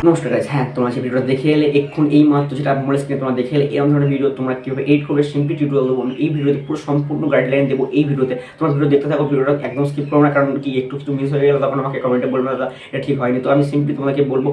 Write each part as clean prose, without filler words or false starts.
নমস্কার গাইস, হ্যাঁ তোমরা সেই ভিডিওটা দেখে এলে এক্ষুন এই মাত্র যেটা মোবাইল স্ক্রিনে তোমরা দেখে এলে এরকম ধরনের ভিডিও তোমরা কীভাবে এডিট করবে সিম্পলি টিউটোরিয়াল দেবো আমি এই ভিডিওতে, পুরো সম্পূর্ণ গাইডলাইন দেবো এই ভিডিওতে। তোমরা ভিডিও দেখতে থাকো, ভিডিওটা একদম স্কিপ করো না, কারণ কি একটু কিছু মিস হয়ে গেলে তখন আমাকে কমেন্টে বলবে দাদা এটা ঠিক হয়নি। তো আমি সিম্পলি তোমাদেরকে বলবো,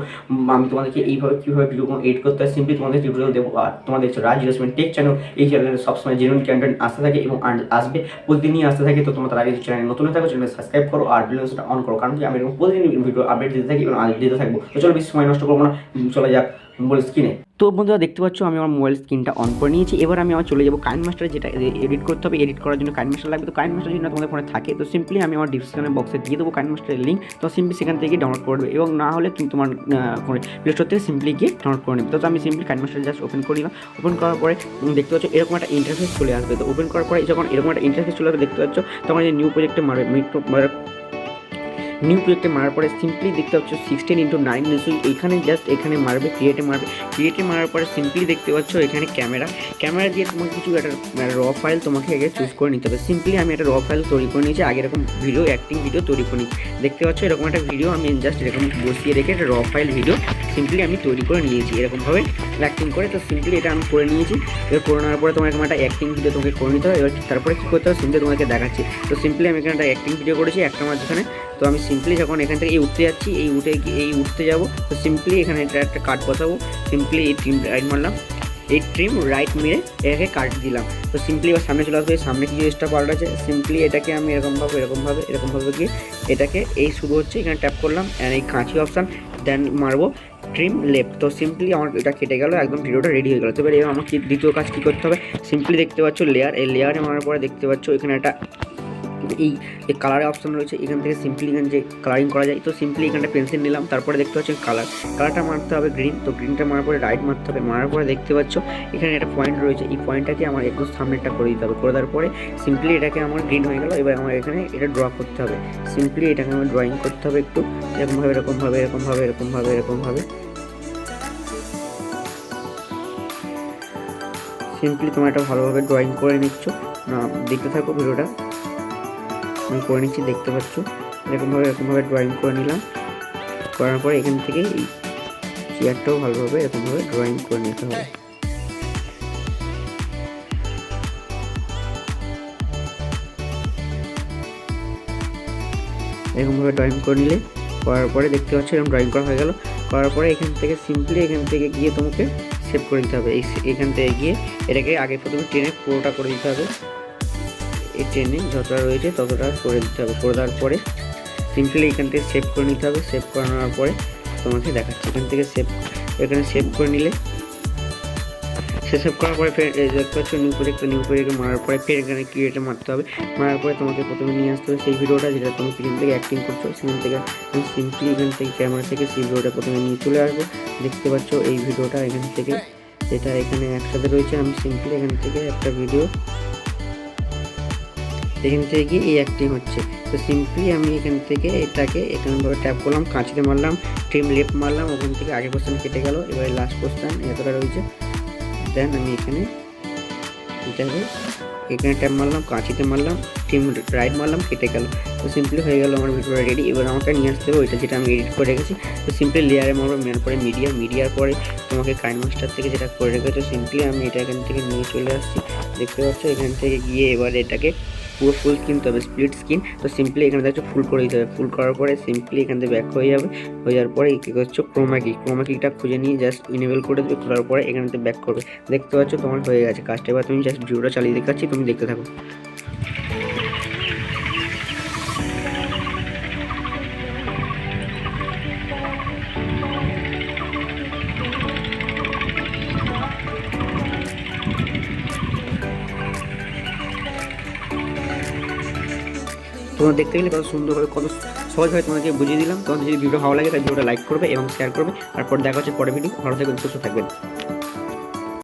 আমি তোমাদেরকে এইভাবে কীভাবে ভিডিও এডিট করতে হয় সিম্পলি তোমাদের টিউটোরিয়াল দেবো। আর তোমাদের রাজ ইনভেস্টমেন্ট টেক চ্যানেল, এই চ্যানেলে সবসময় জেনুইন কন্টেন্ট আসতে থাকে এবং আসবে, প্রতিদিনই আসতে থাকে। তো তোমরা তার আগে চ্যানেল নতুন হয়ে থাকো, চ্যানেল সাবস্ক্রাইব করো আর বেলটা অন করো, কারণ কি আমি এরকম প্রতিদিন ভিডিও আপডেট দিতে থাকি এবং দিতে থাকবো। তো চলো বেশি সময় নষ্ট করবো না, চলে যাক মোবাইল স্ক্রিনে। তো বন্ধুরা দেখতে পাচ্ছ আমি আমার মোবাইল স্ক্রিনটা অন করে নিয়েছি। এবার আমি চলে যাবো কাইনমাস্টারে, যেটা এডিট করতে হবে। এডিট করার জন্য কাইনমাস্টার লাগবে। তো কাইনমাস্টার যদি তোমাদের ফোনে থাকে তো সিম্পলি আমি আমার ডিসক্রিপশন বক্সে দিয়ে দেবো কাইনমাস্টারের লিঙ্ক। তো সিম্পলি সেখান থেকে ডাউনলোড করবে, এবং না হলে তুমি তোমার ফোনে প্লে স্টোর থেকে সিম্পলি গিয়ে ডাউনলোড করে নেবে। তো আমি সিম্পলি কাইনমাস্টার জাস্ট ওপেন করে নিলাম। ওপেন করার পরে দেখতে পাচ্ছ এরকম একটা ইন্টারফেস চলে আসবে। তো ওপেন করার পরে যখন এরকম একটা ইন্টারফেস চলে আসবে দেখতে পাচ্ছ, তখন এই নিউ প্রজেক্টে মারবে। নিউ প্রজেক্টে মারার পরে সিম্পলি দেখতে পাচ্ছ 16:9 নিশ্চয়ই এইখানে জাস্ট এখানে মারবে, ক্রিয়েটে মারার পরে সিম্পলি দেখতে পাচ্ছ এখানে ক্যামেরা দিয়ে তোমাকে কিছু একটা র ফাইল তোমাকে আগে চুজ করে নিতে হবে। সিম্পলি আমি একটা র ফাইল তৈরি করে নিয়েছি, আগে এরকম ভিডিও অ্যাক্টিং ভিডিও তৈরি করে নিয়েছি। দেখতে পাচ্ছ এরকম একটা ভিডিও আমি জাস্ট এরকম বসিয়ে রেখে একটা র ফাইল ভিডিও সিম্পলি আমি তৈরি করে নিয়েছি এরকমভাবে অ্যাক্টিং করে। তো সিম্পলি এটা আমি করে নিয়েছি। এবার করে নেওয়ার পরে তোমার এরকম একটা অ্যাক্টিং ভিডিও তোমাকে করে নিতে হবে। এবার তারপরে কী করতে হবে সিম্পলি তোমাকে দেখাচ্ছি। তো সিম্পলি আমি এখানে একটা অ্যাক্টিং ভিডিও করেছি একটা মাঝখানে। তো আমি সিম্পলি যখন এখান থেকে উঠতে যাচ্ছি, উঠতে যাবো, তো সিম্পলি এখানে একটা কাট বসাবো। সিম্পলি এই ট্রিম রাইট মারলাম, এই ট্রিম রাইট মেরে এটাকে কাট দিলাম। তো সিম্পলি এবার সামনে চলে আসবে, সামনে কিছু এক্সট্রা পার্ট আছে। সিম্পলি এটাকে আমি এরকমভাবে গিয়ে এটাকে এই শুরু হচ্ছে এখানে ট্যাপ করলাম, অ্যান্ড এই কাঁচি অপশান, দেন মারবো ট্রিম লেফট। তো সিম্পলি আমার এটা কেটে গেল, একদম ভিডিওটা রেডি হয়ে গেল। তো এবার আমার দ্বিতীয় কাজ কী করতে হবে, সিম্পলি দেখতে পাচ্ছ লেয়ার, এই লেয়ারে মারার পরে দেখতে পাচ্ছ এখানে একটা এই যে কালারের অপশান রয়েছে, এখান থেকে সিম্পলি এখানে যে কালারিং করা যায়। তো সিম্পলি এখানটা পেন্সিল নিলাম, তারপরে দেখতে পাচ্ছেন কালারটা মারতে হবে গ্রিন। তো গ্রিনটা মারার পরে রাইট মারতে হবে। মারার পরে দেখতে পাচ্ছ এখানে একটা পয়েন্ট রয়েছে, এই পয়েন্টটাকে আমার একটু সামনেটা করে দিতে হবে। করে দেওয়ার পরে সিম্পলি এটাকে আমার গ্রিন হয়ে গেল। এবার আমার এখানে এটা ড্র করতে হবে। সিম্পলি এটাকে আমার ড্রয়িং করতে হবে একটু এরকমভাবে। সিম্পলি তোমরা এটা ভালোভাবে ড্রয়িং করে নিচ্ছ, না দেখতে থাকো ভিডিওটা আমি করে নিচ্ছি। দেখতে পাচ্ছ এরকমভাবে ড্রয়িং করে নিলাম। করার পরে এখান থেকে এই চেয়ারটাও ভালোভাবে এরকমভাবে ড্রয়িং করে নিতে হবে। এরকমভাবে ড্রয়িং করে নিলে, করার পরে দেখতে পাচ্ছ এরকম ড্রয়িং করা হয়ে গেল। করার পরে এখান থেকে সিম্পলি এখান থেকে গিয়ে তোমাকে সেভ করে দিতে হবে। এখান থেকে গিয়ে এটাকে আগে প্রথমে টেনে পুরোটা করে দিতে হবে। এই ট্রেনে যতটা রয়েছে ততটা করে দিতে হবে। করে দেওয়ার পরে সিম্পলি এখান থেকে সেভ করে নিতে হবে। সেভ করে নেওয়ার পরে তোমাকে দেখাচ্ছি এখান থেকে এখানে সেভ করে নিলে, সেভ করার পরে ফের দেখতে পাচ্ছ নিউ প্রজেক্ট মারার পরে ফের এখানে ক্রিয়েটে মারতে হবে। মারার পরে তোমাকে প্রথমে নিয়ে আসতে হবে সেই ভিডিওটা যেটা তুমি সেখান থেকে অ্যাক্টিং করছো, সেখান থেকে আমি সিম্পলি এখান থেকে ক্যামেরা থেকে সেই ভিডিওটা প্রথমে নিয়ে চলে আসবো। দেখতে পাচ্ছ এই ভিডিওটা এখান থেকে, এটা এখানে একসাথে রয়েছে। আমি সিম্পলি এখান থেকে একটা ভিডিও এখান থেকে গিয়ে এই অ্যাক্টিং হচ্ছে। তো সিম্পলি আমি এখান থেকে এটাকে এখানভাবে ট্যাপ করলাম, কাঁচিতে মারলাম, ট্রিম লেফট মারলাম, ওখান থেকে আগের কোশ্চেন কেটে গেল। এবারে লাস্ট কোশ্চেন এতটা রয়েছে। দেন আমি এখানে ট্যাপ মারলাম, কাঁচিতে মারলাম, ট্রিম রাইট মারলাম, কেটে গেল। তো সিম্পলি হয়ে গেল আমার ভিডিওটা রেডি। এবার আমাকে নিয়ে আসতে হবে ওইটা যেটা আমি এডিট করে রেখেছি। তো সিম্পলি লেয়ারে মারবো, মেয়ার পরে মিডিয়ার পরে তোমাকে কাইনমাস্টার থেকে যেটা করে রেখেছো সিম্পলি আমি এটা এখান থেকে নিয়ে চলে আসছি। দেখতে পাচ্ছ এখান থেকে গিয়ে এবার এটাকে পুরো ফুল স্ক্রিন তো হবে, স্প্লিট স্ক্রিন। তো সিম্পলি এখানে দেখছো ফুল করে দিতে হবে। ফুল করার পরে সিম্পলি এখান থেকে ব্যাক হয়ে যাবে। হয়ে যাওয়ার পরে কী করছো ক্রোমাকিটা খুঁজে নিয়ে জাস্ট ইনেবল করে দেবে। খোলার পরে এখানে ব্যাক করবে। দেখতে পাচ্ছ তোমার হয়ে গেছে কাজটা। এবার তুমি জাস্ট ভিডিওটা চালিয়ে দেখাচ্ছি, তুমি দেখতে থাকো। তোমরা দেখতে গেলে কত সুন্দরভাবে কত সহজভাবে তোমাদেরকে বুঝিয়ে দিলাম। তোমাদের যদি ভিডিও ভালো লাগে তাহলে ভিডিওটা লাইক করবে এবং শেয়ার করবে। তারপর দেখা হচ্ছে পরের ভিডিও। ভালো থাকবেন, সুস্থ থাকবেন।